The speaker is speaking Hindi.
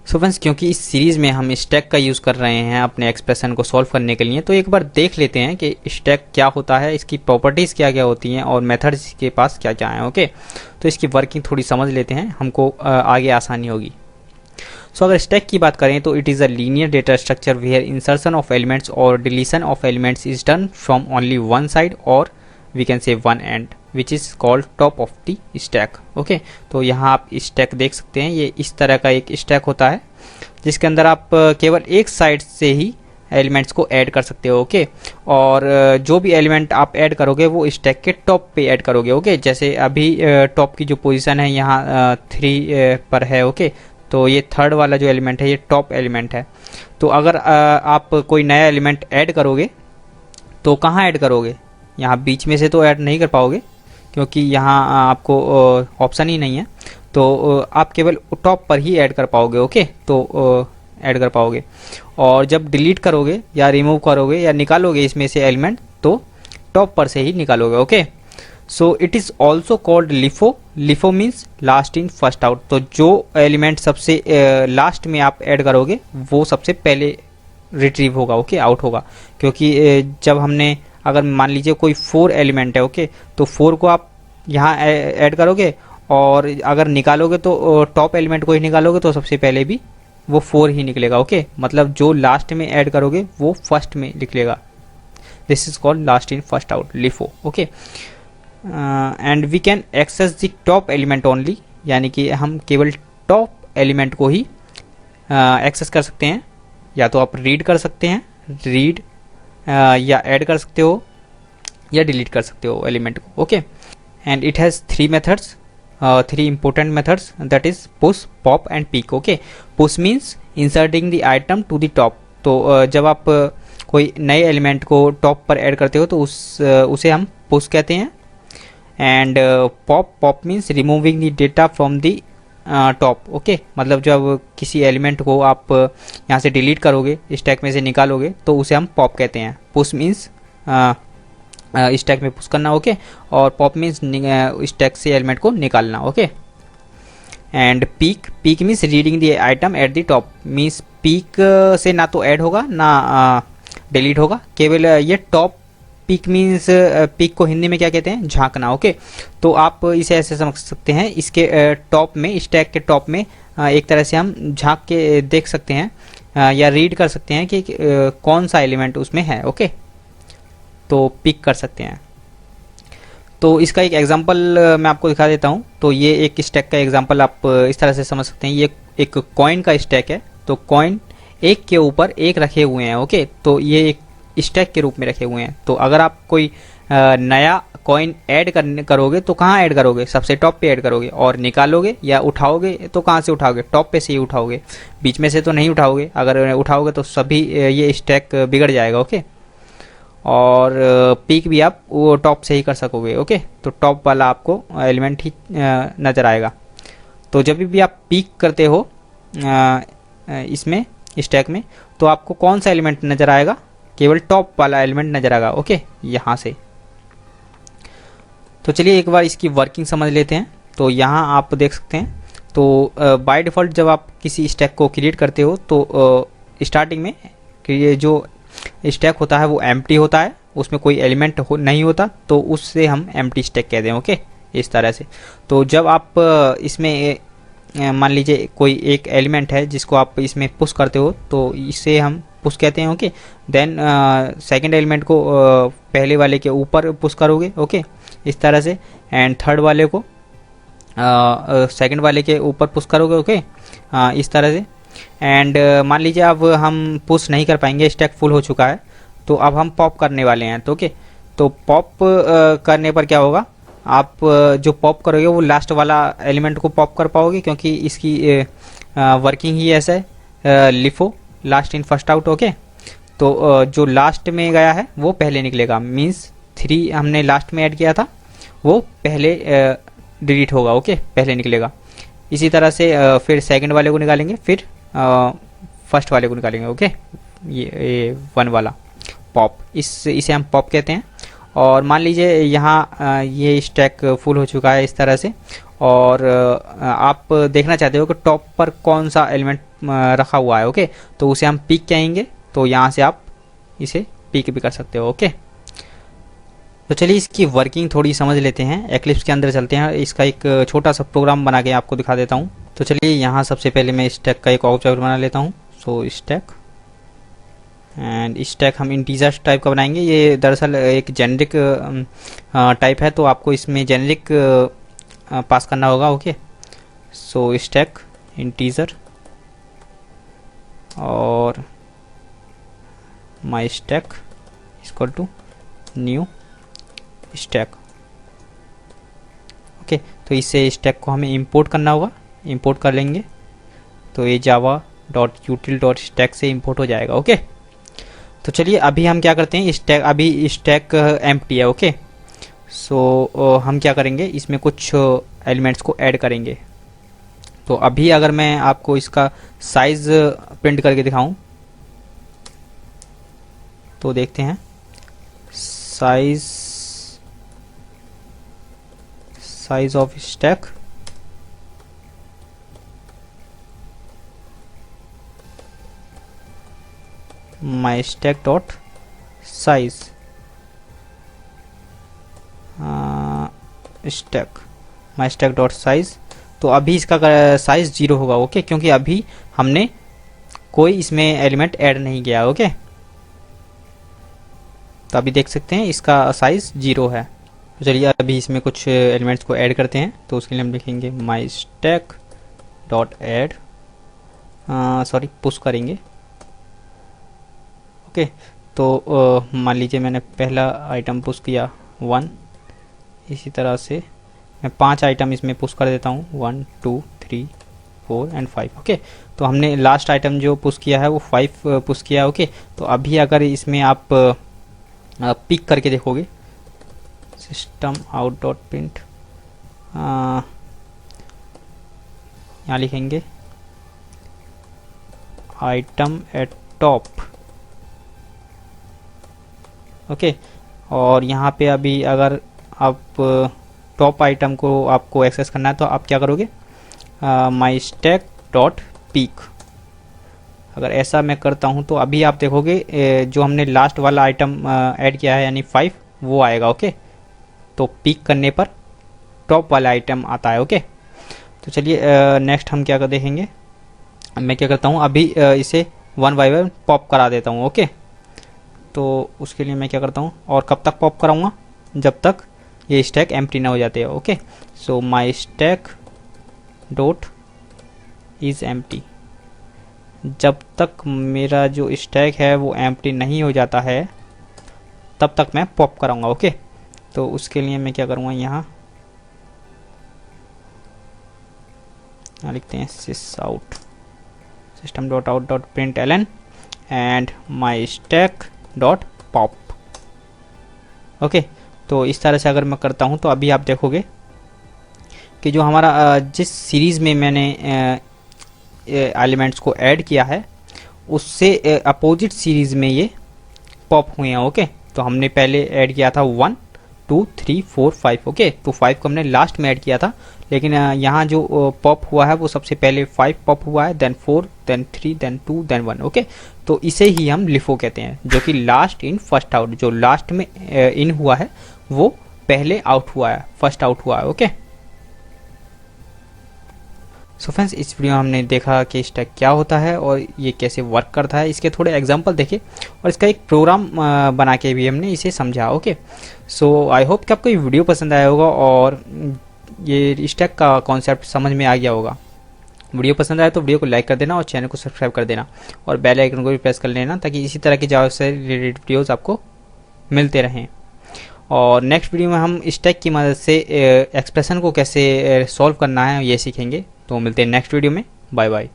सो फ्रेंड्स, क्योंकि इस सीरीज़ में हम स्टैक का यूज़ कर रहे हैं अपने एक्सप्रेशन को सॉल्व करने के लिए, तो एक बार देख लेते हैं कि स्टैक क्या होता है, इसकी प्रॉपर्टीज़ क्या क्या होती हैं और मेथड्स के पास क्या क्या हैं। ओके, तो इसकी वर्किंग थोड़ी समझ लेते हैं, हमको आगे आसानी होगी। सो अगर स्टैक की बात करें तो it is a linear data structure where insertion of elements और deletion of elements is done from only one side और we can say one end which is called top of the stack. Okay, तो यहाँ आप स्टैक देख सकते हैं, ये इस तरह का एक स्टैक होता है जिसके अंदर आप केवल एक साइड से ही एलिमेंट्स को ऐड कर सकते हो। ओके, और जो भी एलिमेंट आप ऐड करोगे वो स्टैक के टॉप पे ऐड करोगे। ओके, जैसे अभी टॉप की जो पोजीशन है यहाँ 3 पर है। ओके, तो ये थर्ड वाला जो एलिमेंट है ये टॉप एलिमेंट है। तो अगर आप कोई नया एलिमेंट ऐड करोगे तो कहाँ ऐड करोगे? यहाँ बीच में से तो ऐड नहीं कर पाओगे क्योंकि यहाँ आपको ऑप्शन ही नहीं है, तो आप केवल टॉप पर ही ऐड कर पाओगे। ओके, तो ऐड कर पाओगे, और जब डिलीट करोगे या रिमूव करोगे या निकालोगे इसमें से एलिमेंट तो टॉप पर से ही निकालोगे। Okay, so it is also called LIFO. LIFO means last in first out. तो जो एलिमेंट सबसे लास्ट में आप ऐड करोगे वो सबसे पहले रिट्रीव होगा। ओके, आउट होगा, क्योंकि जब हमने अगर मान लीजिए कोई 4 एलिमेंट है, ओके, तो 4 को आप यहाँ ऐड करोगे और अगर निकालोगे तो टॉप एलिमेंट को ही निकालोगे तो सबसे पहले भी वो 4 ही निकलेगा। ओके, मतलब जो लास्ट में ऐड करोगे वो फर्स्ट में निकलेगा। This is called last in first out, LIFO. Okay, and we can access the top element only, यानी कि हम केवल टॉप एलिमेंट को ही एक्सेस कर सकते हैं। या तो आप रीड कर सकते हैं, रीड या ऐड कर सकते हो या डिलीट कर सकते हो एलिमेंट को। Okay, and it has 3 methods, 3 important methods, that is push, pop and pick. Okay, push means inserting the item to the top. तो जब आप कोई नए एलिमेंट को टॉप पर ऐड करते हो तो उसे हम पुश कहते हैं। And pop means removing the data from the top. Okay, मतलब जब किसी एलिमेंट को आप यहाँ से डिलीट करोगे, स्टैक में से निकालोगे तो उसे हम पॉप कहते हैं। पुश मीन्स स्टैक में पुश करना। ओके, और पॉप मीन्स स्टैक से एलिमेंट को निकालना। Okay, and peak means reading the item at the top. Means peak से ना तो ऐड होगा ना डिलीट होगा, केवल ये टॉप। पीक मीन्स पीक को हिंदी में क्या कहते हैं? झांकना। ओके, तो आप इसे ऐसे समझ सकते हैं, इसके टॉप में, स्टैक के टॉप में एक तरह से हम झांक के देख सकते हैं या रीड कर सकते हैं कि कौन सा एलिमेंट उसमें है। ओके, तो पिक कर सकते हैं। तो इसका एक एग्जांपल मैं आपको दिखा देता हूँ। तो ये एक स्टैक का एग्जांपल आप इस तरह से समझ सकते हैं। ये एक कॉइन का स्टैक है, तो कॉइन एक के ऊपर एक रखे हुए हैं। ओके, तो ये एक स्टैक के रूप में रखे हुए हैं। तो अगर आप कोई नया कॉइन ऐड करोगे तो कहाँ ऐड करोगे? सबसे टॉप पे ऐड करोगे, और निकालोगे या उठाओगे तो कहाँ से उठाओगे? टॉप पे से ही उठाओगे, बीच में से तो नहीं उठाओगे। अगर उठाओगे तो सभी ये स्टैक बिगड़ जाएगा। ओके, और पीक भी आप वो टॉप से ही कर सकोगे। ओके, तो टॉप वाला आपको एलिमेंट ही नज़र आएगा। तो जब भी आप पीक करते हो इसमें स्टैक में, तो आपको कौन सा एलिमेंट नज़र आएगा? केवल टॉप वाला एलिमेंट नज़र आएगा। ओके, यहाँ से। तो चलिए एक बार इसकी वर्किंग समझ लेते हैं। तो यहाँ आप देख सकते हैं, तो बाय डिफ़ॉल्ट जब आप किसी स्टैक को क्रिएट करते हो तो स्टार्टिंग में ये जो स्टैक होता है वो एम्प्टी होता है, उसमें कोई एलिमेंट नहीं होता, तो उससे हम एम्प्टी स्टैक कहते हैं। ओके, इस तरह से। तो जब आप इसमें मान लीजिए कोई एक एलिमेंट है जिसको आप इसमें पुश करते हो तो इसे हम पुश कहते हैं। ओके, देन सेकंड एलिमेंट को पहले वाले के ऊपर पुश करोगे। ओके, इस तरह से। एंड थर्ड वाले को सेकंड वाले के ऊपर पुश करोगे। ओके, इस तरह से। एंड मान लीजिए अब हम पुश नहीं कर पाएंगे, स्टैक फुल हो चुका है, तो अब हम पॉप करने वाले हैं। तो ओके, तो पॉप करने पर क्या होगा? आप जो पॉप करोगे वो लास्ट वाला एलिमेंट को पॉप कर पाओगे, क्योंकि इसकी वर्किंग ही ऐसा है, LIFO, last in first out. Okay, तो जो लास्ट में गया है वो पहले निकलेगा। मीन्स 3 हमने लास्ट में ऐड किया था, वो पहले डिलीट होगा। ओके, पहले निकलेगा। इसी तरह से फिर सेकंड वाले को निकालेंगे, फिर फर्स्ट वाले को निकालेंगे। ओके, ये 1 वाला पॉप, इसे हम पॉप कहते हैं। और मान लीजिए यहाँ ये स्टैक फुल हो चुका है इस तरह से, और आप देखना चाहते हो कि टॉप पर कौन सा एलिमेंट रखा हुआ है। ओके, तो उसे हम पिक कहेंगे, तो यहाँ से आप इसे पिक भी कर सकते हो। ओके, तो चलिए इसकी वर्किंग थोड़ी समझ लेते हैं। एक्लिप्स के अंदर चलते हैं, इसका एक छोटा सा प्रोग्राम बना के आपको दिखा देता हूँ। तो चलिए यहाँ सबसे पहले मैं स्टैक का एक ऑब्जेक्ट बना लेता हूँ। सो स्टैक, एंड स्टैक हम इंटीजर टाइप का बनाएंगे। ये दरअसल एक जेनेरिक टाइप है, तो आपको इसमें जेनेरिक पास करना होगा। ओके, सो स्टैक इंटीजर और my stack equal to new stack. Okay, तो इससे स्टैक को हमें इंपोर्ट करना होगा। इंपोर्ट कर लेंगे तो ये java.util.stack से इंपोर्ट हो जाएगा। ओके, तो चलिए अभी हम क्या करते हैं, स्टैक अभी स्टैक एम्प्टी है। ओके, सो हम क्या करेंगे, इसमें कुछ एलिमेंट्स को ऐड करेंगे। तो अभी अगर मैं आपको इसका साइज प्रिंट करके दिखाऊं तो देखते हैं, size of stack, my stack dot size stack, my stack dot size. तो अभी इसका साइज 0 होगा। ओके, क्योंकि अभी हमने कोई इसमें एलिमेंट ऐड नहीं किया। ओके, तो अभी देख सकते हैं इसका साइज 0 है। तो चलिए अभी इसमें कुछ एलिमेंट्स को ऐड करते हैं। तो उसके लिए हम लिखेंगे my stack dot add, sorry push करेंगे। ओके, तो मान लीजिए मैंने पहला आइटम पुश किया 1, इसी तरह से मैं 5 आइटम इसमें पुश कर देता हूँ, 1 2 3 4 एंड 5। ओके, तो हमने लास्ट आइटम जो पुश किया है वो 5 पुश किया। ओके, तो अभी अगर इसमें आप पिक करके देखोगे, सिस्टम आउट डॉट प्रिंट, यहाँ लिखेंगे आइटम एट टॉप। ओके, और यहाँ पे अभी अगर आप टॉप आइटम को आपको एक्सेस करना है तो आप क्या करोगे, माई स्टैक डॉट पीक। अगर ऐसा मैं करता हूँ तो अभी आप देखोगे जो हमने लास्ट वाला आइटम ऐड किया है यानी 5 वो आएगा। ओके, तो पिक करने पर टॉप वाला आइटम आता है। ओके, तो चलिए नेक्स्ट हम क्या कर देखेंगे, मैं क्या करता हूँ अभी इसे 1 बाय 1 पॉप करा देता हूँ। ओके, तो उसके लिए मैं क्या करता हूँ, और कब तक पॉप कराऊंगा, जब तक ये स्टैक एम्प्टी ना हो जाते हैं। Okay, so my stack dot is empty, जब तक मेरा जो स्टैक है वो एम्प्टी नहीं हो जाता है तब तक मैं पॉप कराऊंगा। ओके, तो उसके लिए मैं क्या करूँगा, यहाँ लिखते हैं sys out, system dot out dot print L N and my stack dot pop. Okay, तो इस तरह से अगर मैं करता हूँ तो अभी आप देखोगे कि जो हमारा जिस सीरीज़ में मैंने एलिमेंट्स को ऐड किया है उससे अपोजिट सीरीज़ में ये पॉप हुए हैं। ओके, तो हमने पहले ऐड किया था 1 2 3 4 5। ओके, तो 5 को हमने लास्ट में ऐड किया था, लेकिन यहाँ जो पॉप हुआ है वो सबसे पहले 5 पॉप हुआ है, then 4 then 3 then 2 then 1। Okay, तो इसे ही हम लिफो कहते हैं, जो कि लास्ट इन फर्स्ट आउट, जो लास्ट में इन हुआ है वो पहले आउट हुआ है, फर्स्ट आउट हुआ है। ओके, सो फ्रेंड्स इस वीडियो में हमने देखा कि स्टैक क्या होता है और ये कैसे वर्क करता है, इसके थोड़े एग्जांपल देखे और इसका एक प्रोग्राम बना के भी हमने इसे समझा। ओके, सो आई होप कि आपको ये वीडियो पसंद आया होगा और ये स्टैक का कॉन्सेप्ट समझ में आ गया होगा। वीडियो पसंद आए तो वीडियो को लाइक कर देना और चैनल को सब्सक्राइब कर देना और बेल आइकन को भी प्रेस कर लेना, ताकि इसी तरह की जावा से रिलेटेड वीडियोज़ आपको मिलते रहें। और नेक्स्ट वीडियो में हम स्टैक की मदद से एक्सप्रेशन को कैसे सॉल्व करना है ये सीखेंगे। तो मिलते हैं नेक्स्ट वीडियो में, बाय बाय।